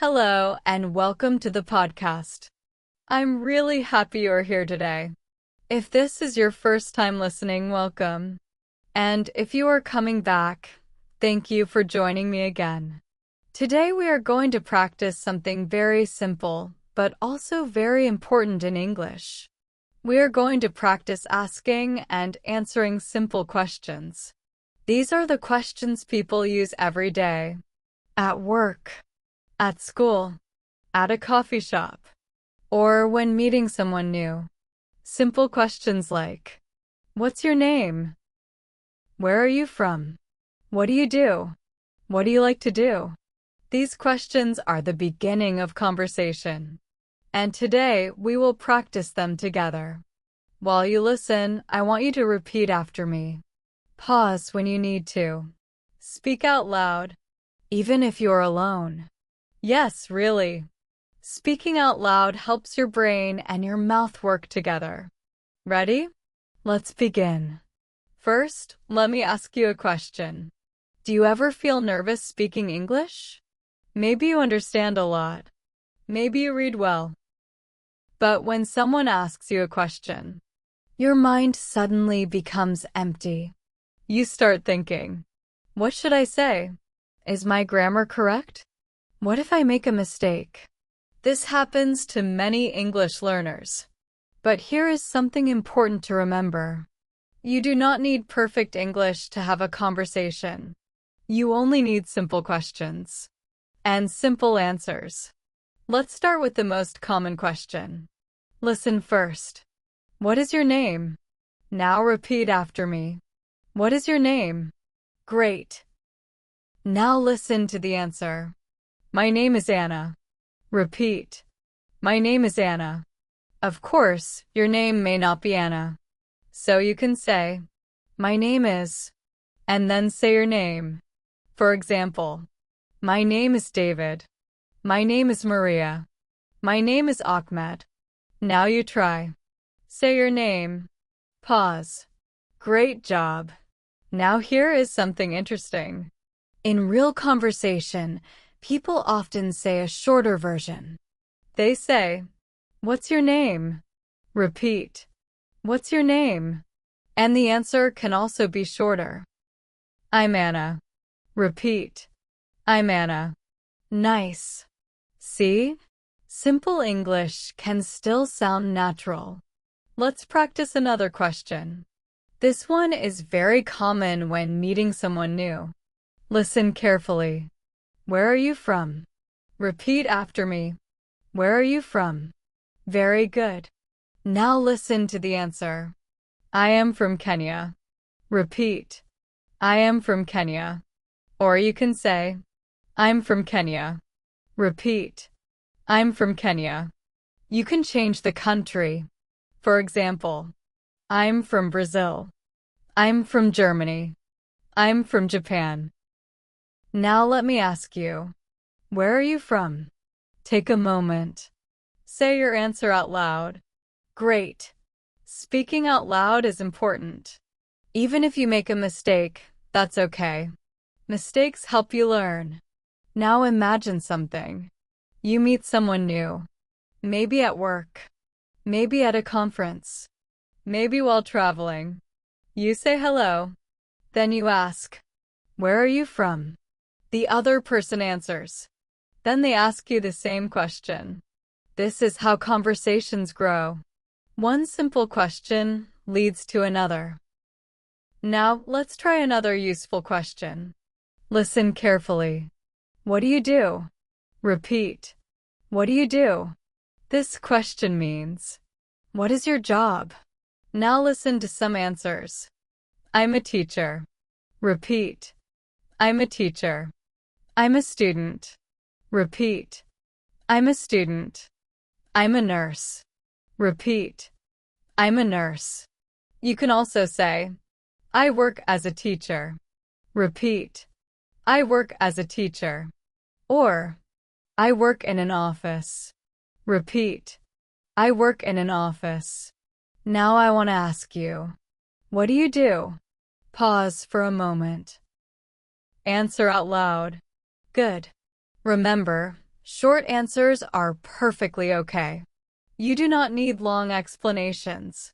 Hello, and welcome to the podcast. I'm really happy you're here today. If this is your first time listening, welcome. And if you are coming back, thank you for joining me again. Today we are going to practice something very simple, but also very important in English. We are going to practice asking and answering simple questions. These are the questions people use every day. At work, at school, at a coffee shop, or when meeting someone new. Simple questions like, what's your name? Where are you from? What do you do? What do you like to do? These questions are the beginning of conversation. And today we will practice them together. While you listen, I want you to repeat after me. Pause when you need to. Speak out loud, even if you're alone. Yes, really. Speaking out loud helps your brain and your mouth work together. Ready? Let's begin. First, let me ask you a question. Do you ever feel nervous speaking English? Maybe you understand a lot. Maybe you read well. But when someone asks you a question, your mind suddenly becomes empty. You start thinking, what should I say? Is my grammar correct? What if I make a mistake? This happens to many English learners. But here is something important to remember. You do not need perfect English to have a conversation. You only need simple questions and simple answers. Let's start with the most common question. Listen first. What is your name? Now repeat after me. What is your name? Great. Now listen to the answer. My name is Anna. Repeat. My name is Anna. Of course, your name may not be Anna. So you can say, my name is, and then say your name. For example, my name is David. My name is Maria. My name is Ahmed. Now you try. Say your name. Pause. Great job. Now here is something interesting. In real conversation, people often say a shorter version. They say, what's your name? Repeat. What's your name? And the answer can also be shorter. I'm Anna. Repeat. I'm Anna. Nice. See? Simple English can still sound natural. Let's practice another question. This one is very common when meeting someone new. Listen carefully. Where are you from? Repeat after me. Where are you from? Very good. Now listen to the answer. I am from Kenya. Repeat. I am from Kenya. Or you can say, I'm from Kenya. Repeat. I'm from Kenya. You can change the country. For example, I'm from Brazil. I'm from Germany. I'm from Japan. Now let me ask you, where are you from? Take a moment. Say your answer out loud. Great. Speaking out loud is important. Even if you make a mistake, that's okay. Mistakes help you learn. Now imagine something. You meet someone new. Maybe at work. Maybe at a conference. Maybe while traveling. You say hello. Then you ask, where are you from? The other person answers. Then they ask you the same question. This is how conversations grow. One simple question leads to another. Now, let's try another useful question. Listen carefully. What do you do? Repeat. What do you do? This question means, what is your job? Now listen to some answers. I'm a teacher. Repeat. I'm a teacher. I'm a student. Repeat. I'm a student. I'm a nurse. Repeat. I'm a nurse. You can also say, I work as a teacher. Repeat. I work as a teacher. Or, I work in an office. Repeat. I work in an office. Now I want to ask you, what do you do? Pause for a moment. Answer out loud. Good. Remember, Short answers are perfectly okay. You do not need long explanations.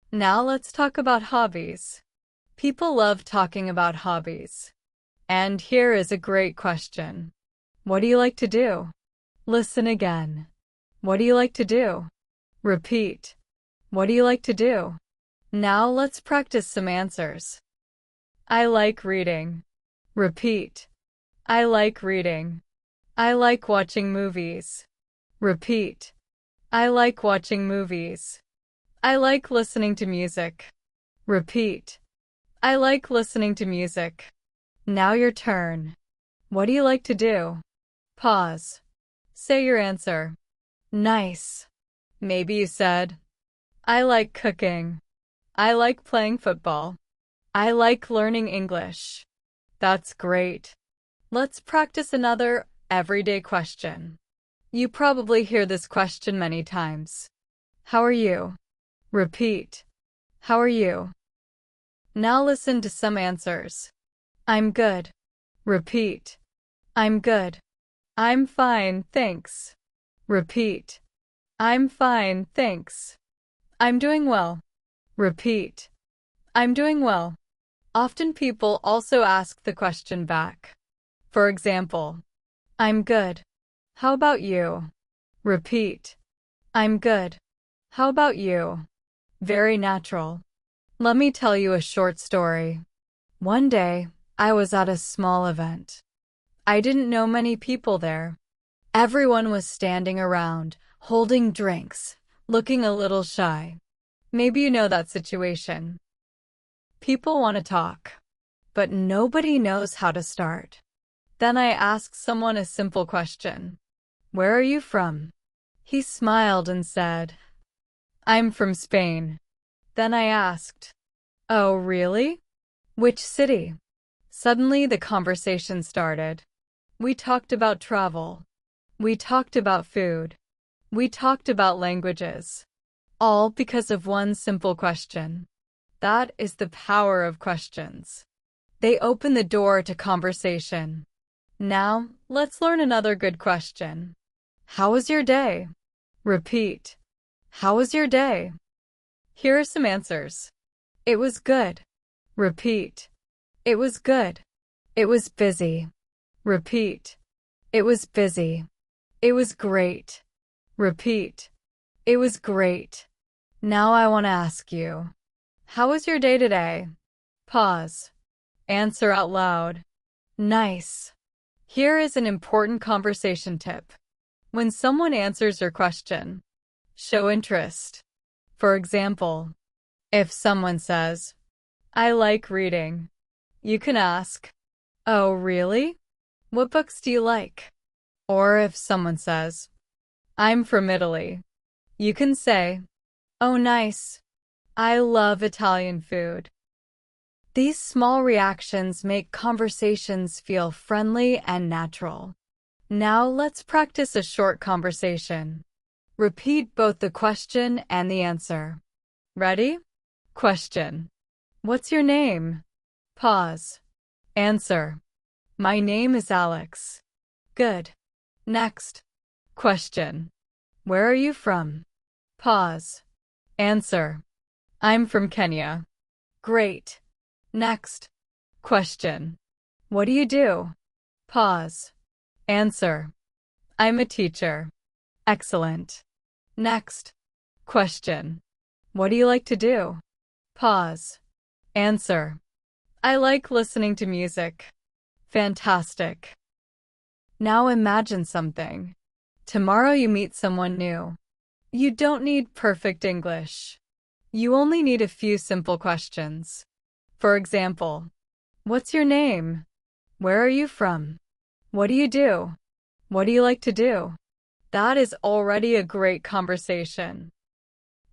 Now let's talk about hobbies. People love talking about hobbies. And here is a great question. What do you like to do? Listen again. What do you like to do? Repeat. What do you like to do? Now let's practice some answers. I like reading. Repeat. I like reading. I like watching movies. Repeat. I like watching movies. I like listening to music. Repeat. I like listening to music. Now your turn. What do you like to do? Pause. Say your answer. Nice. Maybe you said, I like cooking. I like playing football. I like learning English. That's great. Let's practice another everyday question. You probably hear this question many times. How are you? Repeat. How are you? Now listen to some answers. I'm good. Repeat. I'm good. I'm fine, thanks. Repeat. I'm fine, thanks. I'm doing well. Repeat. I'm doing well. Often people also ask the question back. For example, I'm good. How about you? Repeat. I'm good. How about you? Very natural. Let me tell you a short story. One day, I was at a small event. I didn't know many people there. Everyone was standing around, holding drinks, looking a little shy. Maybe you know that situation. People want to talk, but nobody knows how to start. Then I asked someone a simple question. Where are you from? He smiled and said, I'm from Spain. Then I asked, Oh, really? Which city? Suddenly the conversation started. We talked about travel. We talked about food. We talked about languages. All because of one simple question. That is the power of questions. They open the door to conversation. Now, let's learn another good question. How was your day? Repeat. How was your day? Here are some answers. It was good. Repeat. It was good. It was busy. Repeat. It was busy. It was great. Repeat. It was great. Now I want to ask you, how was your day today? Pause. Answer out loud. Nice. Here is an important conversation tip. When someone answers your question, show interest. For example, if someone says, I like reading, you can ask, Oh, really? What books do you like? Or if someone says, I'm from Italy, you can say, Oh, nice. I love Italian food. These small reactions make conversations feel friendly and natural. Now let's practice a short conversation. Repeat both the question and the answer. Ready? Question. What's your name? Pause. Answer. My name is Alex. Good. Next. Question. Where are you from? Pause. Answer. I'm from Kenya. Great. Next. Question. What do you do? Pause. Answer. I'm a teacher. Excellent. Next. Question. What do you like to do? Pause. Answer. I like listening to music. Fantastic. Now imagine something. Tomorrow you meet someone new. You don't need perfect English. You only need a few simple questions. For example, what's your name? Where are you from? What do you do? What do you like to do? That is already a great conversation.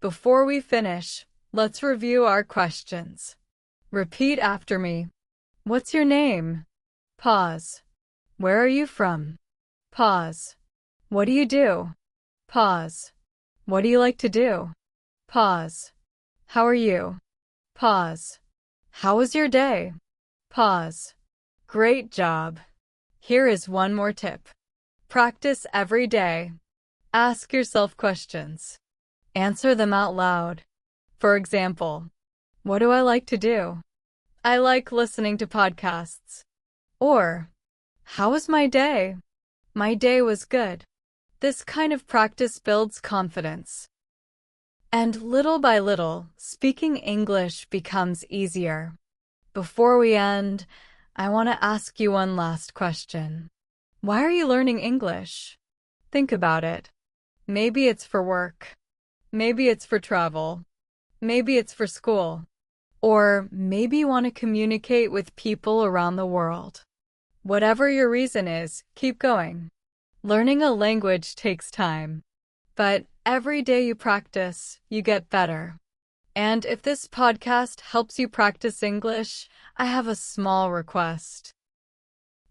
Before we finish, let's review our questions. Repeat after me. What's your name? Pause. Where are you from? Pause. What do you do? Pause. What do you like to do? Pause. How are you? Pause. How was your day? Pause. Great job. Here is one more tip. Practice every day. Ask yourself questions. Answer them out loud. For example, what do I like to do? I like listening to podcasts. Or, how was my day? My day was good. This kind of practice builds confidence. And little by little, speaking English becomes easier. Before we end, I want to ask you one last question. Why are you learning English? Think about it. Maybe it's for work. Maybe it's for travel. Maybe it's for school. Or maybe you want to communicate with people around the world. Whatever your reason is, keep going. Learning a language takes time. But every day you practice, you get better. And if this podcast helps you practice English, I have a small request.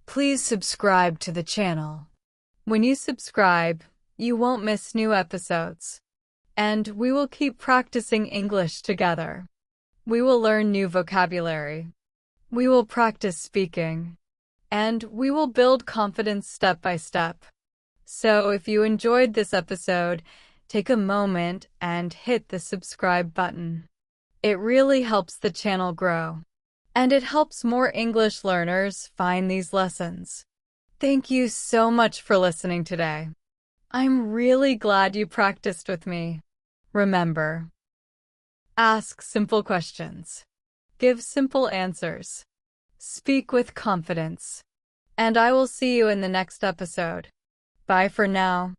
Please subscribe to the channel. When you subscribe, you won't miss new episodes. And we will keep practicing English together. We will learn new vocabulary. We will practice speaking. And we will build confidence step by step. So if you enjoyed this episode, take a moment and hit the subscribe button. It really helps the channel grow. And it helps more English learners find these lessons. Thank you so much for listening today. I'm really glad you practiced with me. Remember, ask simple questions. Give simple answers. Speak with confidence. And I will see you in the next episode. Bye for now.